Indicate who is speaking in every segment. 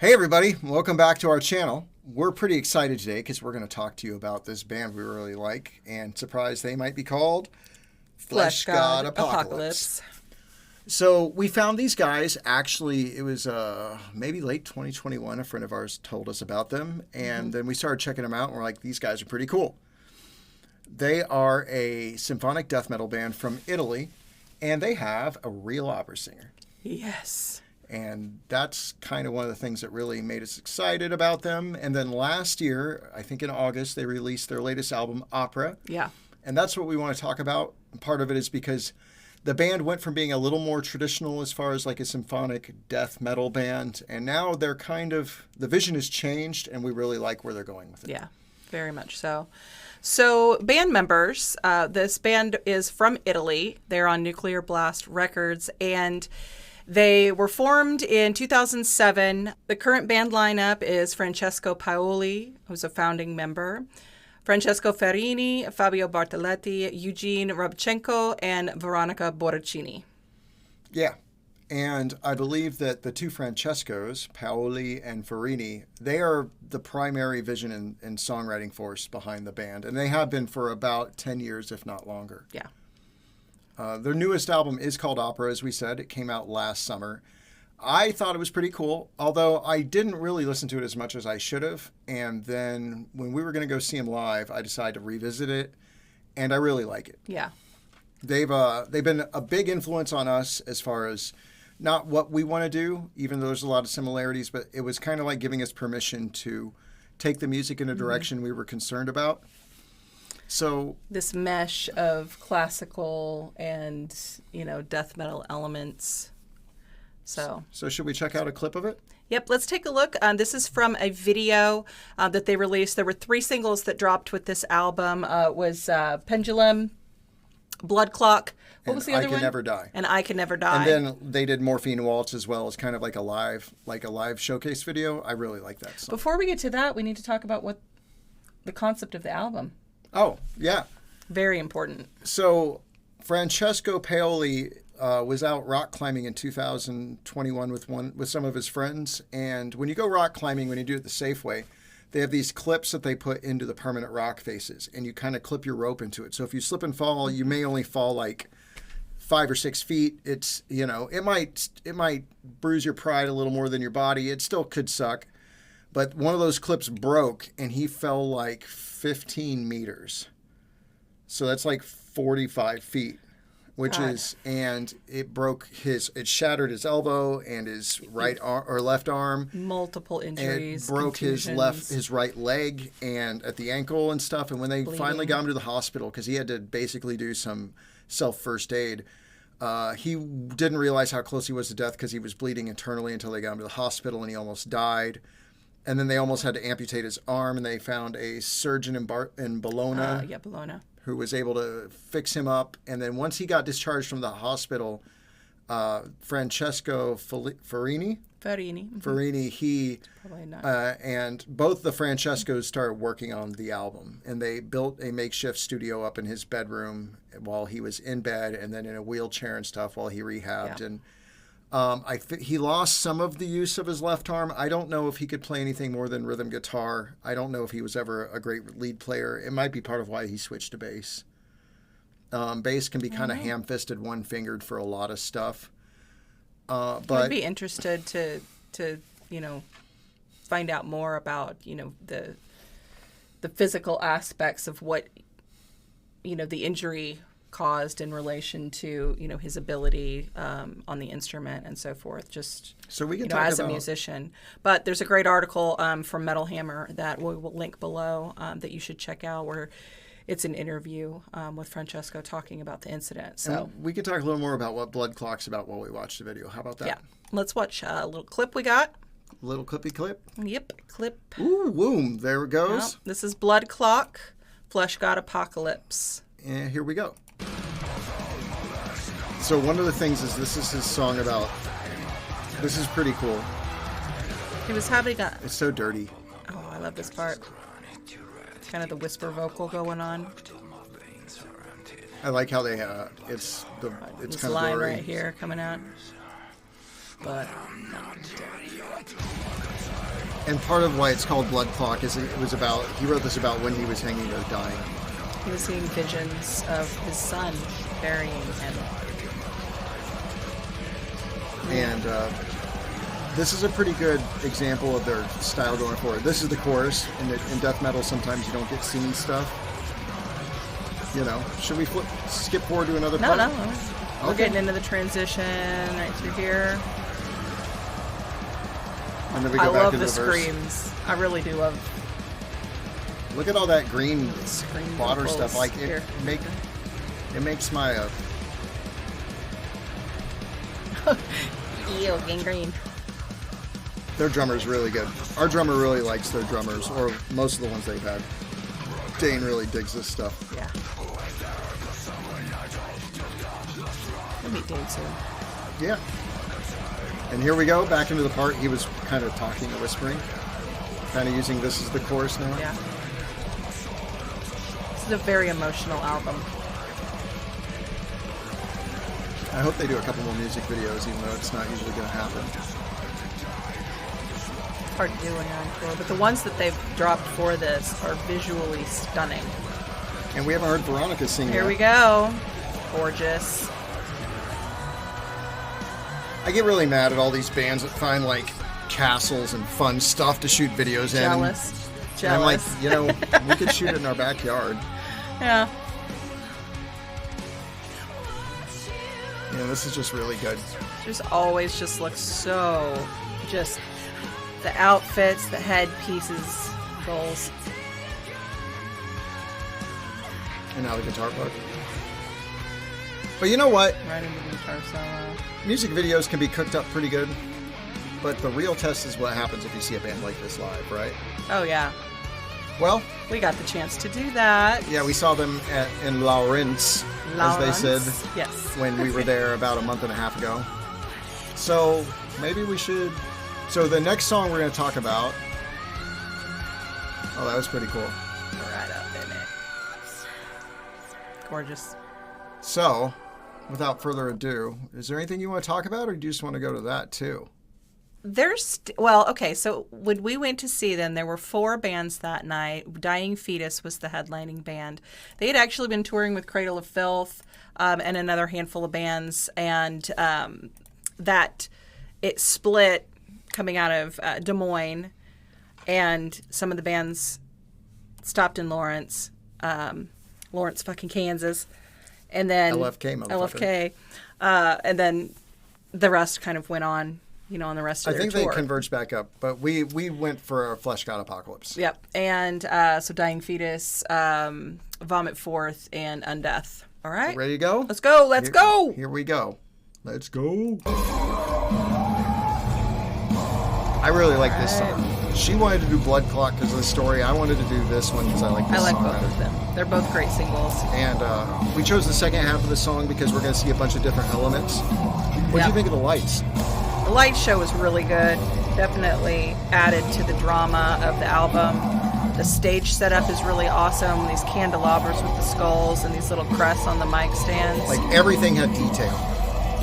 Speaker 1: Hey everybody, welcome back to our channel. We're pretty excited today because we're going to talk to you about this band we really like, and surprise, they might be called
Speaker 2: Fleshgod Apocalypse.
Speaker 1: So we found these guys, actually, it was maybe late 2021, a friend of ours told us about them, and then we started checking them out, and we're like, these guys are pretty cool. They are a symphonic death metal band from Italy, and they have a real opera singer.
Speaker 2: Yes.
Speaker 1: And that's kind of one of the things that really made us excited about them. And then last year, I think in August, they released their latest album, Opera.
Speaker 2: Yeah.
Speaker 1: And that's what we want to talk about. Part of it is because the band went from being a little more traditional as far as like a symphonic death metal band. And now they're kind of, the vision has changed, and we really like where they're going with it.
Speaker 2: Yeah, very much so. So band members, this band is from Italy. They're on Nuclear Blast Records, and they were formed in 2007. The current band lineup is Francesco Paoli, who's a founding member, Francesco Ferrini, Fabio Bartoletti, Eugene Rabchenko, and Veronica Borracini.
Speaker 1: Yeah. And I believe that the two Francescos, Paoli and Ferrini, they are the primary vision and songwriting force behind the band. And they have been for about 10 years, if not longer.
Speaker 2: Yeah.
Speaker 1: Their newest album is called Opera, as we said. It came out last summer. I thought it was pretty cool, although I didn't really listen to it as much as I should have. And then when we were going to go see them live, I decided to revisit it, and I really like it.
Speaker 2: Yeah.
Speaker 1: They've been a big influence on us as far as not what we want to do, even though there's a lot of similarities, but it was kind of like giving us permission to take the music in a direction we were concerned about. So
Speaker 2: this mesh of classical and, death metal elements. So
Speaker 1: should we check out a clip of it?
Speaker 2: Yep, let's take a look. This is from a video that they released. There were 3 singles that dropped with this album. It was Pendulum, Blood Clock. What was the other one?
Speaker 1: I Can Never Die.
Speaker 2: And I Can Never Die.
Speaker 1: And then they did Morphine Waltz as well as kind of like a live showcase video. I really like that song.
Speaker 2: Before we get to that, we need to talk about what the concept of the album.
Speaker 1: Oh, yeah.
Speaker 2: Very important.
Speaker 1: So Francesco Paoli was out rock climbing in 2021 with some of his friends. And when you go rock climbing, when you do it the safe way, they have these clips that they put into the permanent rock faces, and you kind of clip your rope into it. So if you slip and fall, you may only fall like 5 or 6 feet. It's, it might bruise your pride a little more than your body. It still could suck. But one of those clips broke, and he fell like 15 meters. So that's like 45 feet, which
Speaker 2: God.
Speaker 1: And it it shattered his elbow and his right arm or left arm.
Speaker 2: Multiple injuries.
Speaker 1: It broke his right leg and at the ankle and stuff. And when they finally got him to the hospital, because he had to basically do some first aid, he didn't realize how close he was to death because he was bleeding internally until they got him to the hospital, and he almost died. And then they almost had to amputate his arm, and they found a surgeon in Bologna,
Speaker 2: Bologna,
Speaker 1: who was able to fix him up. And then once he got discharged from the hospital, Francesco Ferrini, he and both the Francescos started working on the album, and they built a makeshift studio up in his bedroom while he was in bed, and then in a wheelchair and stuff while he rehabbed.
Speaker 2: Yeah.
Speaker 1: And he lost some of the use of his left arm. I don't know if he could play anything more than rhythm guitar. I don't know if he was ever a great lead player. It might be part of why he switched to bass. Bass can be kind of ham-fisted, one-fingered for a lot of stuff. But
Speaker 2: I'd be interested to find out more about the physical aspects of what the injury caused in relation to his ability on the instrument and so forth, just
Speaker 1: so we can
Speaker 2: talk as a musician. But there's a great article from Metal Hammer that we will link below that you should check out, where it's an interview with Francesco talking about the incident. So
Speaker 1: and we could talk a little more about what Blood Clock's about while we watch the video. How about that?
Speaker 2: Yeah, let's watch a little clip we got.
Speaker 1: Little clippy clip.
Speaker 2: Yep, clip.
Speaker 1: Ooh, boom! There it goes.
Speaker 2: Well, this is Blood Clock, Fleshgod Apocalypse.
Speaker 1: And here we go. So one of the things is this is his song about. This is pretty cool.
Speaker 2: He was having
Speaker 1: It's so dirty.
Speaker 2: Oh, I love this part. Kind of the whisper vocal going on.
Speaker 1: I like how they it's
Speaker 2: this
Speaker 1: kind of
Speaker 2: line
Speaker 1: blurry.
Speaker 2: right here coming out. But I'm not dead yet.
Speaker 1: And part of why it's called Blood Clock is he wrote this about when he was hanging or dying.
Speaker 2: He was seeing visions of his son burying him.
Speaker 1: And this is a pretty good example of their style going forward. This is the chorus. In death metal, sometimes you don't get scene stuff. You know, should we skip forward to another part?
Speaker 2: No. We're getting into the transition right through here.
Speaker 1: And then we go
Speaker 2: I
Speaker 1: back
Speaker 2: love
Speaker 1: into
Speaker 2: the
Speaker 1: verse.
Speaker 2: screams. I really do love
Speaker 1: Look at all that green
Speaker 2: scream
Speaker 1: water
Speaker 2: vocals.
Speaker 1: stuff. Like
Speaker 2: Here.
Speaker 1: it makes my
Speaker 2: Ew, gangrene.
Speaker 1: their drummer's really good. Our drummer really likes their drummers, or most of the ones they've had. Dane really digs this stuff.
Speaker 2: Yeah. We'll meet Dane soon.
Speaker 1: Yeah. And here we go, back into the part he was kind of talking or whispering. Kind of using this as the chorus now.
Speaker 2: Yeah. This is a very emotional album.
Speaker 1: I hope they do a couple more music videos, even though it's not usually going to happen.
Speaker 2: It's hard to do when you're on tour, but the ones that they've dropped for this are visually stunning.
Speaker 1: And we haven't heard Veronica sing
Speaker 2: Here
Speaker 1: yet.
Speaker 2: we go. Gorgeous.
Speaker 1: I get really mad at all these bands that find, like, castles and fun stuff to shoot videos in.
Speaker 2: Jealous.
Speaker 1: And I'm like, you know, we could shoot it in our backyard.
Speaker 2: Yeah.
Speaker 1: Yeah, this is just really good.
Speaker 2: Just always just looks so, just the outfits, the headpieces, goals.
Speaker 1: And now the guitar part. But you know what?
Speaker 2: Right into the guitar solo.
Speaker 1: Music videos can be cooked up pretty good. But the real test is what happens if you see a band like this live, right?
Speaker 2: Oh, yeah.
Speaker 1: Well,
Speaker 2: We got the chance to do that.
Speaker 1: yeah, we saw them in Lawrence, as they said,
Speaker 2: Yes.
Speaker 1: when we were there about a month and a half ago. So maybe we should. So the next song we're going to talk about. Oh, that was pretty cool.
Speaker 2: Right up in it. Gorgeous.
Speaker 1: So, without further ado, is there anything you want to talk about, or do you just want to go to that too?
Speaker 2: Okay, so when we went to see them, there were 4 bands that night. Dying Fetus was the headlining band. They had actually been touring with Cradle of Filth and another handful of bands, and that it split coming out of Des Moines, and some of the bands stopped in Lawrence, fucking Kansas, and then
Speaker 1: LFK, motherfucker.
Speaker 2: LFK, and then the rest kind of went on. On the rest of
Speaker 1: I
Speaker 2: their
Speaker 1: think
Speaker 2: tour.
Speaker 1: they converged back up, but we went for a Fleshgod Apocalypse.
Speaker 2: Yep. And so Dying Fetus, Vomit Forth, and Undeath. All right.
Speaker 1: Ready to go?
Speaker 2: Let's go. Let's go.
Speaker 1: Here we go. Let's go. I really like this song. She wanted to do Blood Clock because of the story. I wanted to do this one because I like this
Speaker 2: I like
Speaker 1: song
Speaker 2: both
Speaker 1: better.
Speaker 2: of them. They're both great singles.
Speaker 1: And we chose the second half of the song because we're going to see a bunch of different elements. What do
Speaker 2: Yep.
Speaker 1: you think of the lights?
Speaker 2: The light show was really good. Definitely added to the drama of the album. The stage setup is really awesome. These candelabras with the skulls and these little crests on the mic stands.
Speaker 1: Like, everything had detail.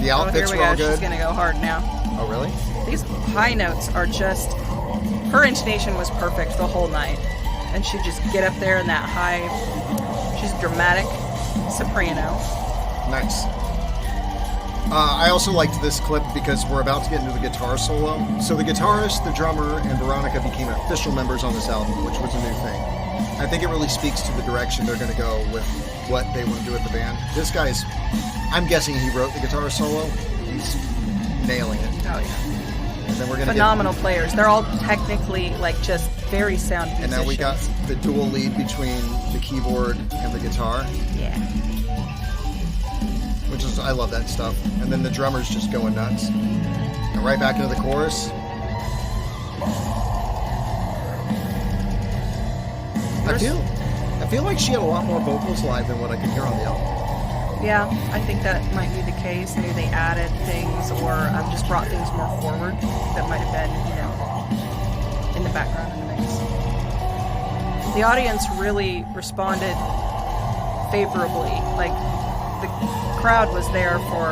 Speaker 1: The outfits
Speaker 2: here
Speaker 1: were
Speaker 2: we
Speaker 1: all
Speaker 2: go.
Speaker 1: good.
Speaker 2: She's going to go hard now.
Speaker 1: Oh, really?
Speaker 2: These high notes are just... Her intonation was perfect the whole night. And she'd just get up there in that high... She's a dramatic soprano.
Speaker 1: Nice. I also liked this clip because we're about to get into the guitar solo. So the guitarist, the drummer, and Veronica became official members on this album, which was a new thing. I think it really speaks to the direction they're going to go with what they want to do with the band. This guy's... I'm guessing he wrote the guitar solo. He's nailing it.
Speaker 2: Oh, yeah.
Speaker 1: And then we're going to
Speaker 2: Phenomenal players. They're all technically, just very sound musicians.
Speaker 1: And now we got the dual lead between the keyboard and the guitar.
Speaker 2: Yeah.
Speaker 1: Which is, I love that stuff. And then the drummer's just going nuts. And right back into the chorus. I feel like she had a lot more vocals live than what I could hear on the album.
Speaker 2: Yeah, I think that might be the case. Maybe they added things or just brought things more forward that might have been, in the background in the mix. The audience really responded favorably. Like, the crowd was there for,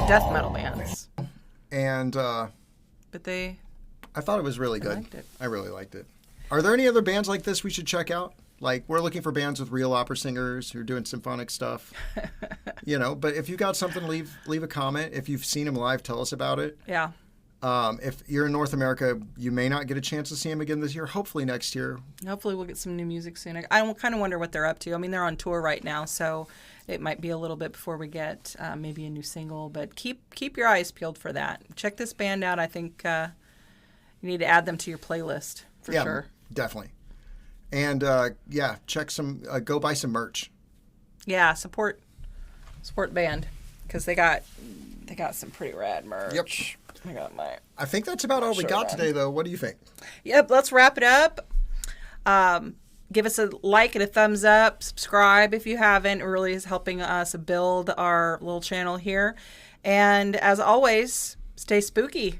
Speaker 2: death metal bands.
Speaker 1: And
Speaker 2: But they
Speaker 1: I thought it was really good.
Speaker 2: liked it.
Speaker 1: I really liked it. Are there any other bands like this we should check out? Like, we're looking for bands with real opera singers who are doing symphonic stuff. But if you got something, leave a comment. If you've seen them live, tell us about it.
Speaker 2: Yeah.
Speaker 1: If you're in North America, you may not get a chance to see them again this year. Hopefully next year.
Speaker 2: Hopefully we'll get some new music soon. I kind of wonder what they're up to. I mean, they're on tour right now, so it might be a little bit before we get maybe a new single. But keep your eyes peeled for that. Check this band out. I think you need to add them to your playlist for sure.
Speaker 1: Definitely. And check some. Go buy some merch.
Speaker 2: Yeah, support band because they got some pretty rad merch.
Speaker 1: Yep. I think that's about all we got today, though. What do you think?
Speaker 2: Yep. Let's wrap it up. Give us a like and a thumbs up. Subscribe if you haven't. It really is helping us build our little channel here. And as always, stay spooky.